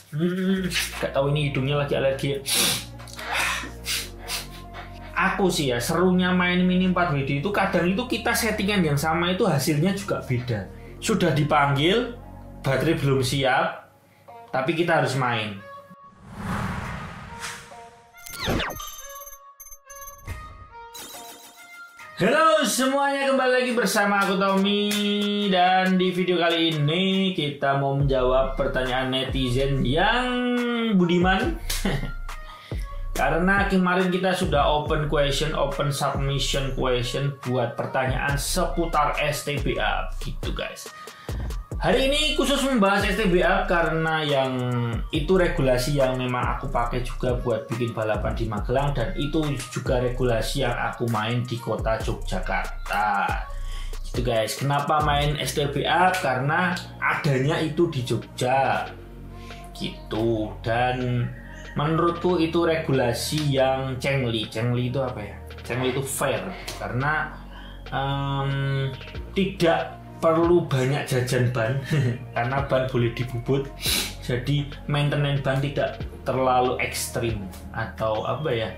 Gak tahu ini hidungnya lagi alergi. Aku sih ya, serunya main Mini 4WD itu kadang itu kita settingan yang sama itu hasilnya juga beda. Sudah dipanggil, baterai belum siap, tapi kita harus main. Halo semuanya, kembali lagi bersama aku Tommy. Dan di video kali ini kita mau menjawab pertanyaan netizen yang budiman. Karena kemarin kita sudah open submission question buat pertanyaan seputar STBA gitu guys. Hari ini khusus membahas STBA karena yang itu regulasi yang memang aku pakai juga buat bikin balapan di Magelang, dan itu juga regulasi yang aku main di kota Yogyakarta. Gitu guys. Kenapa main STBA? Karena adanya itu di Jogja. Gitu. Dan menurutku itu regulasi yang cengli. Cengli itu apa ya? Cengli itu fair karena tidak perlu banyak jajan ban karena ban boleh dibubut, jadi maintenance ban tidak terlalu ekstrim atau apa ya,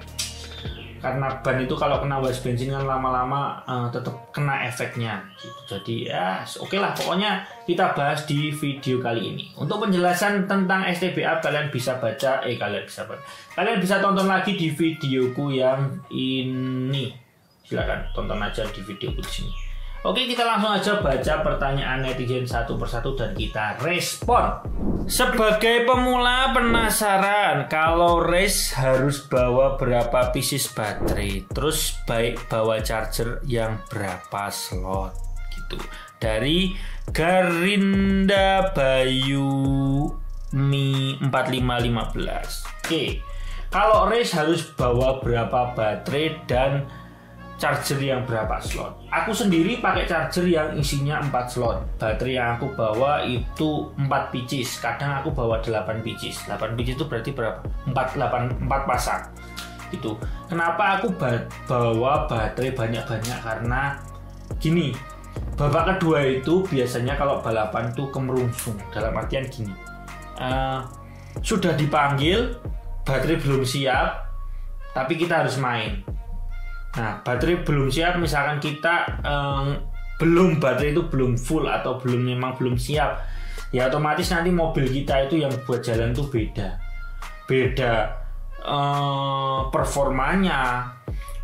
karena ban itu kalau kena was bensin kan lama-lama tetap kena efeknya gitu. Jadi ya oke lah, pokoknya kita bahas di video kali ini. Untuk penjelasan tentang STBA kalian bisa tonton lagi di videoku yang ini, silakan tonton aja di videoku di sini. Oke, kita langsung aja baca pertanyaan netizen satu persatu dan kita respon. Sebagai pemula penasaran, kalau race harus bawa berapa pieces baterai? Terus baik bawa charger yang berapa slot? Gitu. Dari Garinda Bayu Mi 4515. Oke. Kalau race harus bawa berapa baterai dan charger yang berapa slot? Aku sendiri pakai charger yang isinya 4 slot. Baterai yang aku bawa itu 4 pieces. Kadang aku bawa 8 pieces. 8 pieces itu berarti berapa? 4 pasang. Gitu. Kenapa aku bawa baterai banyak-banyak? Karena gini, babak kedua itu biasanya kalau balapan tuh kemerungsung. Dalam artian gini, sudah dipanggil, baterai belum siap, tapi kita harus main. Nah, baterai belum siap, misalkan kita baterai itu belum full atau memang belum siap, ya otomatis nanti mobil kita itu yang buat jalan tuh beda performanya,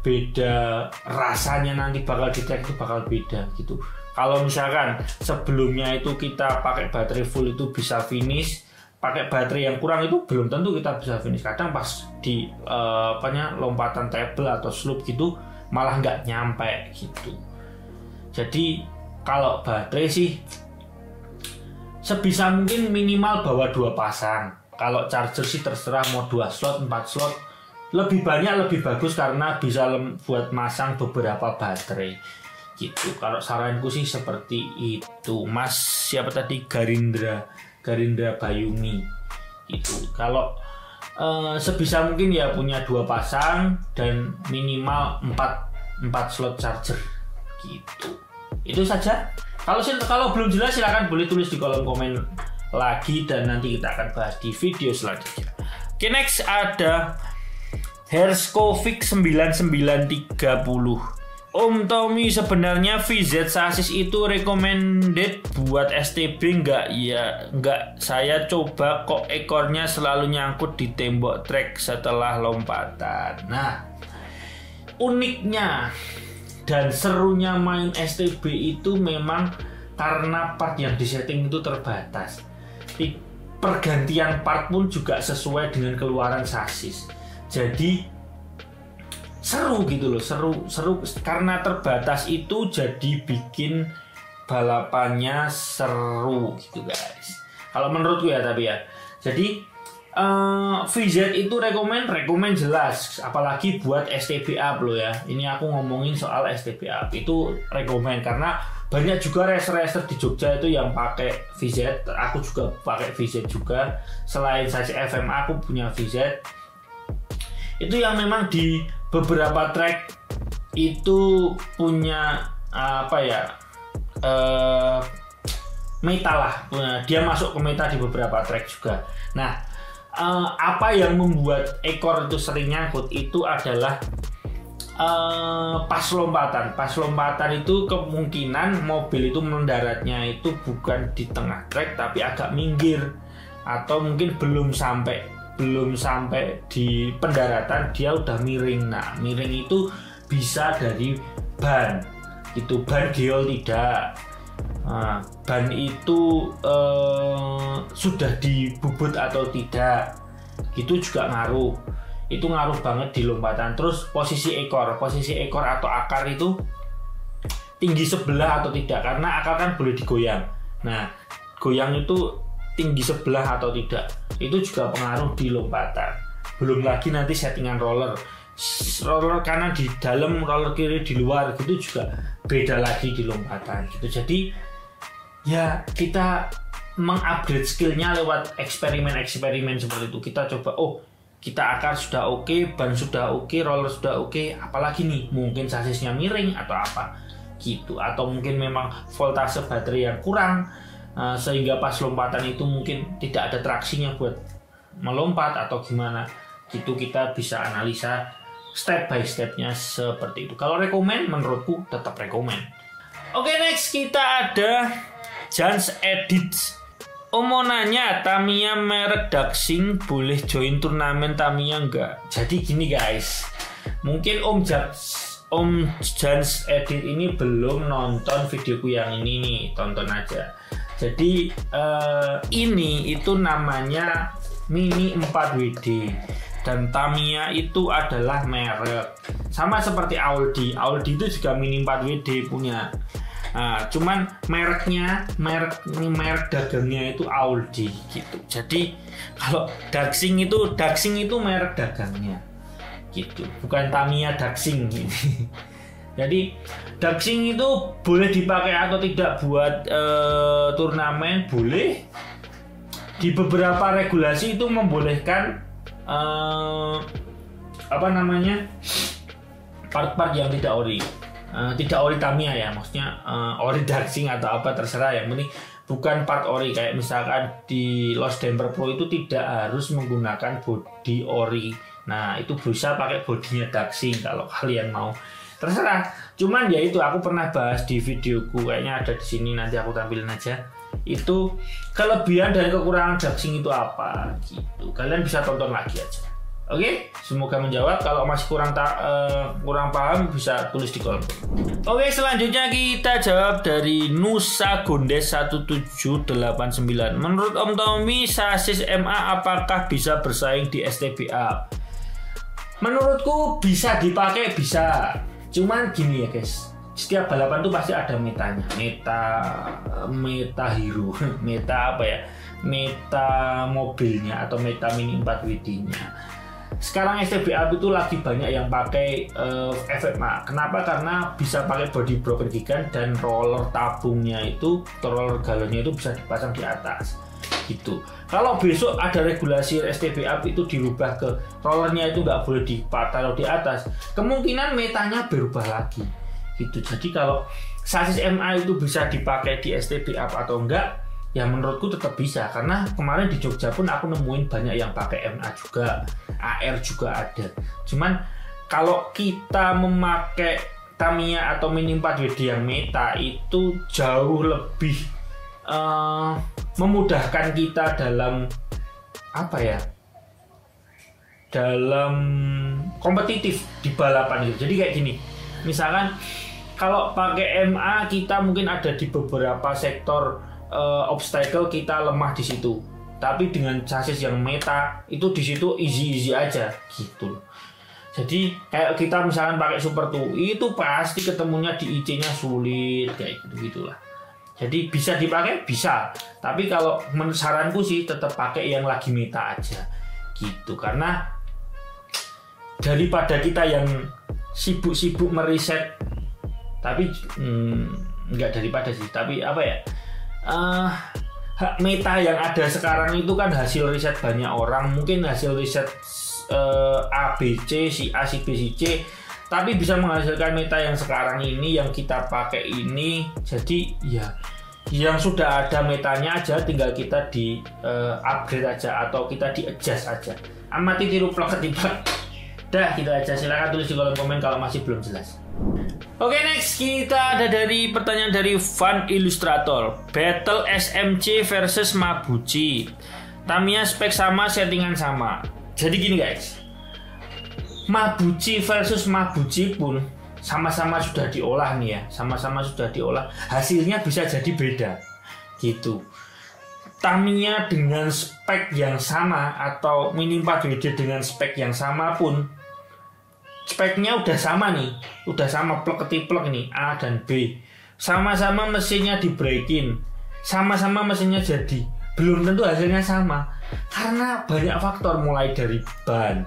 beda rasanya, nanti bakal di-track itu bakal beda gitu. Kalau misalkan sebelumnya itu kita pakai baterai full itu bisa finish, pakai baterai yang kurang itu belum tentu kita bisa finish. Kadang pas di lompatan table atau slope gitu malah nggak nyampe gitu. Jadi kalau baterai sih sebisa mungkin minimal bawa 2 pasang. Kalau charger sih terserah mau 2 slot, 4 slot, lebih banyak lebih bagus karena bisa buat masang beberapa baterai gitu. Kalau saranku sih seperti itu. Mas siapa tadi? Garindra Bayumi itu. Kalau sebisa mungkin ya punya 2 pasang dan minimal 4 slot charger gitu. Itu saja. Kalau belum jelas silahkan boleh tulis di kolom komen lagi dan nanti kita akan bahas di video selanjutnya. Oke, next ada Herskovic 9930. Om Tommy, sebenarnya VZ sasis itu recommended buat STB nggak? Ya nggak, saya coba kok ekornya selalu nyangkut di tembok trek setelah lompatan. Nah, uniknya dan serunya main STB itu memang karena part yang disetting itu terbatas. Pergantian part pun juga sesuai dengan keluaran sasis. Jadi seru gitu loh, seru karena terbatas itu jadi bikin balapannya seru gitu guys. Kalau menurutku ya, tapi ya. Jadi VZ itu rekomen jelas, apalagi buat STB up loh ya. Ini aku ngomongin soal STB up itu rekomen karena banyak juga racer di Jogja itu yang pakai VZ. Aku juga pakai VZ juga. Selain saya FMA, aku punya VZ. Itu yang memang di beberapa track itu punya meta lah, dia masuk ke meta di beberapa track juga. Nah, apa yang membuat ekor itu sering nyangkut itu adalah pas lompatan. Pas lompatan itu kemungkinan mobil itu mendaratnya itu bukan di tengah trek tapi agak minggir, atau mungkin belum sampai di pendaratan dia udah miring. Nah, miring itu bisa dari ban, itu ban geol tidak. Nah, ban itu sudah dibubut atau tidak, itu juga ngaruh. Itu ngaruh banget di lompatan. Terus posisi ekor atau akar itu tinggi sebelah atau tidak, karena akar kan boleh digoyang. Nah, goyang itu tinggi sebelah atau tidak, itu juga pengaruh di lompatan. Belum lagi nanti settingan roller kanan di dalam, roller kiri di luar, gitu juga beda lagi di lompatan gitu. Jadi ya kita mengupgrade skillnya lewat eksperimen seperti itu. Kita coba, kita akar sudah oke, ban sudah oke, roller sudah oke, apalagi nih, mungkin sasisnya miring atau apa gitu, atau mungkin memang voltase baterai yang kurang, sehingga pas lompatan itu mungkin tidak ada traksinya buat melompat atau gimana gitu. Kita bisa analisa step by stepnya seperti itu. Kalau rekomen, menurutku tetap rekomen. Oke, next kita ada Jans Edit. Om mau nanya, Tamiya merek Daxing boleh join turnamen Tamiya enggak? Jadi gini guys, mungkin Om Jans Edit ini belum nonton videoku yang ini nih, tonton aja. Jadi ini itu namanya Mini 4WD, dan Tamiya itu adalah merek sama seperti Audi itu juga Mini 4WD punya. Nah, cuman merek dagangnya itu Audi gitu. Jadi kalau Daxing itu merek dagangnya gitu, bukan Tamiya Daxing ini. Jadi Daxing itu boleh dipakai atau tidak buat turnamen, boleh. Di beberapa regulasi itu membolehkan part-part yang tidak ori. Tidak ori Tamiya ya, maksudnya ori Daxing atau apa terserah, yang penting bukan part ori. Kayak misalkan di Lost Damper Pro itu tidak harus menggunakan body ori. Nah, itu bisa pakai bodinya Daxing kalau kalian mau, terserah. Cuman ya itu aku pernah bahas di videoku, kayaknya ada di sini, nanti aku tampilin aja. Itu kelebihan dan kekurangan Daxing itu apa gitu. Kalian bisa tonton lagi aja. Oke, semoga menjawab. Kalau masih kurang paham bisa tulis di kolom. Oke, selanjutnya kita jawab dari Nusa Gondes 1789. Menurut Om Tommy, sasis MA apakah bisa bersaing di STBA? Menurutku bisa dipakai, bisa. Cuman gini ya guys, setiap balapan tuh pasti ada metanya. Meta hero, meta apa ya? Meta mobilnya atau meta Mini 4WD-nya. Sekarang STBA itu lagi banyak yang pakai FMA. Kenapa? Karena bisa pakai body broken gigant dan roller tabungnya itu, roller galonnya itu bisa dipasang di atas gitu. Kalau besok ada regulasi STBA itu dirubah ke rollernya itu nggak boleh ditaruh di atas, kemungkinan metanya berubah lagi gitu. Jadi kalau sasis MA itu bisa dipakai di STBA atau enggak, ya menurutku tetap bisa, karena kemarin di Jogja pun aku nemuin banyak yang pakai MA juga, AR juga ada. Cuman kalau kita memakai Tamiya atau Mini 4WD yang meta itu jauh lebih memudahkan kita dalam apa ya? Dalam kompetitif di balapan itu. Jadi kayak gini. Misalkan kalau pakai MA kita mungkin ada di beberapa sektor obstacle kita lemah di situ, tapi dengan chassis yang meta itu di situ easy aja gitu. Jadi kayak kita misalkan pakai Super 2 itu pasti ketemunya di IC-nya sulit kayak gitulah. Jadi bisa dipakai bisa, tapi kalau saranku sih tetap pakai yang lagi meta aja gitu, karena daripada kita yang sibuk meriset, tapi nggak daripada sih, tapi apa ya, meta yang ada sekarang itu kan hasil riset banyak orang, mungkin hasil riset A, B, C, si A, si B, si C, tapi bisa menghasilkan meta yang sekarang ini yang kita pakai ini. Jadi ya yang sudah ada metanya aja, tinggal kita di upgrade aja atau kita di adjust aja. Amati tiru plek ketiplek. Dah gitu aja, silahkan tulis di kolom komen kalau masih belum jelas. Oke, next kita ada dari pertanyaan dari Fun Illustrator. Battle SMC versus Mabuchi. Tamiya spek sama, settingan sama. Jadi gini guys, Mabuchi versus Mabuchi pun sama-sama sudah diolah nih ya, sama-sama sudah diolah, hasilnya bisa jadi beda gitu. Tamiya dengan spek yang sama atau Mini 4WD dengan spek yang sama pun, speknya udah sama nih, udah sama plek ketiplek nih, A dan B, sama-sama mesinnya di breakin, sama-sama mesinnya jadi, belum tentu hasilnya sama karena banyak faktor, mulai dari ban.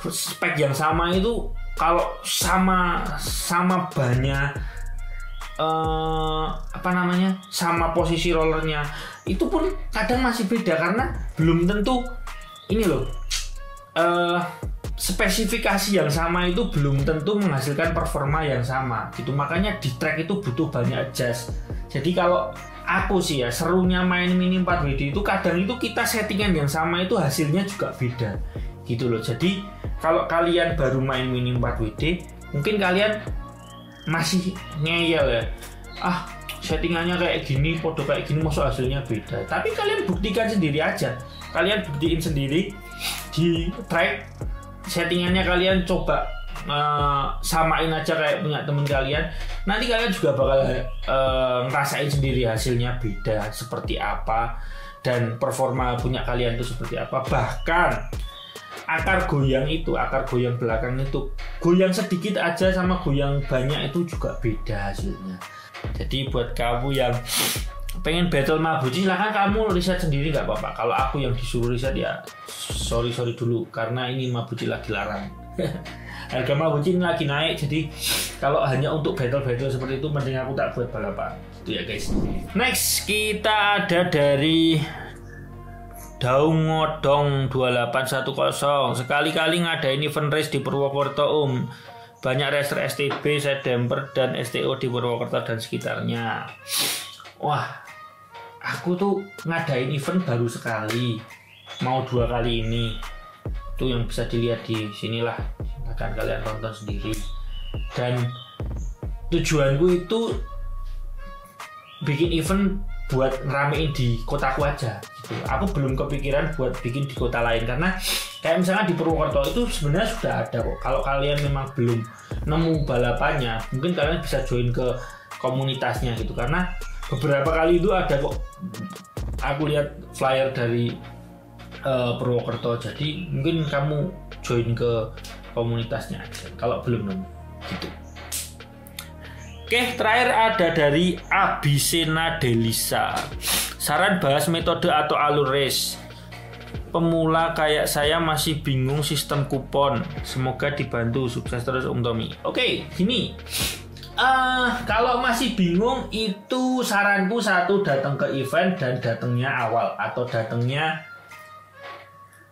Spek yang sama itu kalau sama banyak sama posisi rollernya itu pun kadang masih beda karena belum tentu ini loh, spesifikasi yang sama itu belum tentu menghasilkan performa yang sama gitu. Makanya di track itu butuh banyak adjust. Jadi kalau aku sih ya, serunya main Mini 4WD itu kadang itu kita settingan yang sama itu hasilnya juga beda gitu loh. Jadi kalau kalian baru main Mini 4WD, mungkin kalian masih ngeyel ya, settingannya kayak gini, podo kayak gini, maksud hasilnya beda. Tapi kalian buktikan sendiri aja, kalian buktiin sendiri di track, settingannya kalian coba samain aja kayak punya temen kalian. Nanti kalian juga bakal ngerasain sendiri hasilnya beda seperti apa dan performa punya kalian itu seperti apa. Bahkan akar goyang belakang itu, goyang sedikit aja sama goyang banyak itu juga beda hasilnya. Jadi buat kamu yang pengen battle Mabuchi, silahkan kamu riset sendiri, nggak apa-apa. Kalau aku yang disuruh riset ya sorry dulu, karena ini Mabuchi lagi larang. Harga Mabuchi ini lagi naik, jadi kalau hanya untuk battle seperti itu mending aku tak buat balapan. Itu ya guys. Next kita ada dari Daung Ngodong 2810. Sekali-kali ngadain event race di Purwokerto banyak racer STB, Sedemper, dan STO di Purwokerto dan sekitarnya. Wah, aku tuh ngadain event baru sekali, mau 2 kali ini. Itu yang bisa dilihat di sinilah, akan kalian tonton sendiri. Dan tujuanku itu bikin event buat ngeramein di kotaku aja gitu. Aku belum kepikiran buat bikin di kota lain karena kayak misalnya di Purwokerto itu sebenarnya sudah ada kok. Kalau kalian memang belum nemu balapannya, mungkin kalian bisa join ke komunitasnya gitu, karena beberapa kali itu ada kok, aku lihat flyer dari Purwokerto. Jadi mungkin kamu join ke komunitasnya aja kalau belum nemu gitu. Oke, terakhir ada dari Abisena Delisa. Saran bahas metode atau alur race. Pemula kayak saya masih bingung sistem kupon. Semoga dibantu. Sukses terus Om Tommy. Oke, gini. Kalau masih bingung, itu saranku satu, datang ke event dan datangnya awal atau datangnya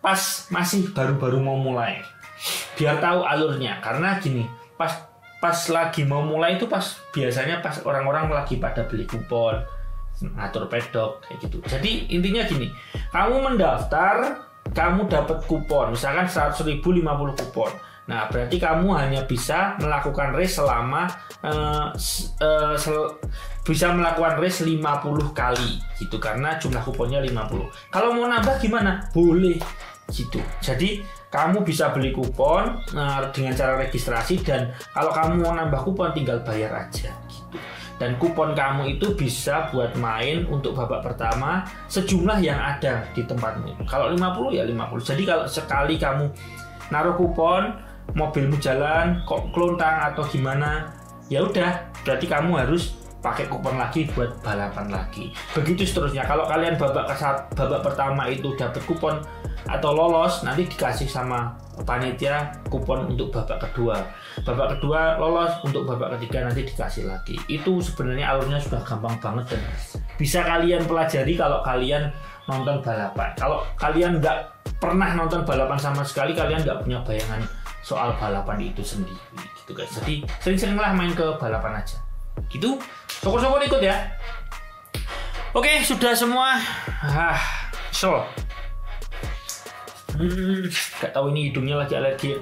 pas masih baru-baru mau mulai. Biar tahu alurnya. Karena gini, pas lagi mau mulai itu biasanya pas orang-orang lagi pada beli kupon, ngatur pedok kayak gitu. Jadi intinya gini, kamu mendaftar, kamu dapat kupon misalkan 100.000 50 kupon. Nah, berarti kamu hanya bisa melakukan race selama bisa melakukan race 50 kali gitu, karena jumlah kuponnya 50. Kalau mau nambah gimana? Boleh gitu. Jadi kamu bisa beli kupon dengan cara registrasi, dan kalau kamu mau nambah kupon tinggal bayar aja gitu. Dan kupon kamu itu bisa buat main untuk babak pertama sejumlah yang ada di tempatmu. Kalau 50 ya 50. Jadi kalau sekali kamu naruh kupon, mobilmu jalan kok kelontang atau gimana, ya udah berarti kamu harus pakai kupon lagi buat balapan lagi. Begitu seterusnya. Kalau kalian babak pertama itu dapat kupon atau lolos, nanti dikasih sama panitia kupon untuk babak kedua. Babak kedua lolos, untuk babak ketiga nanti dikasih lagi. Itu sebenarnya alurnya sudah gampang banget dan bisa kalian pelajari kalau kalian nonton balapan. Kalau kalian nggak pernah nonton balapan sama sekali, kalian nggak punya bayangan soal balapan itu sendiri gitu guys. Jadi sering-seringlah main ke balapan aja gitu. Syukur-syukur ikut ya. Oke, sudah semua. Gak tahu ini hidungnya lagi alergi.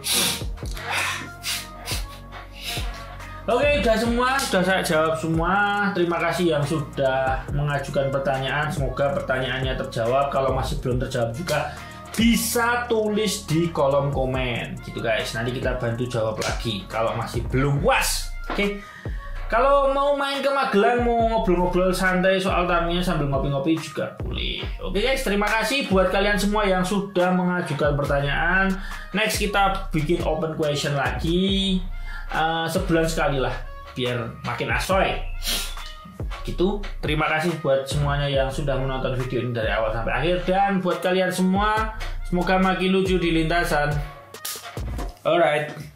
Oke, udah semua, sudah saya jawab semua. Terima kasih yang sudah mengajukan pertanyaan. Semoga pertanyaannya terjawab. Kalau masih belum terjawab juga bisa tulis di kolom komen, gitu guys. Nanti kita bantu jawab lagi. Kalau masih belum puas, oke. Kalau mau main ke Magelang, mau ngobrol-ngobrol santai soal Tamiya sambil ngopi-ngopi juga boleh. Oke guys, terima kasih buat kalian semua yang sudah mengajukan pertanyaan. Next kita bikin open question lagi. Sebulan sekali lah biar makin asoy gitu. Terima kasih buat semuanya yang sudah menonton video ini dari awal sampai akhir, dan buat kalian semua semoga makin lucu di lintasan. Alright.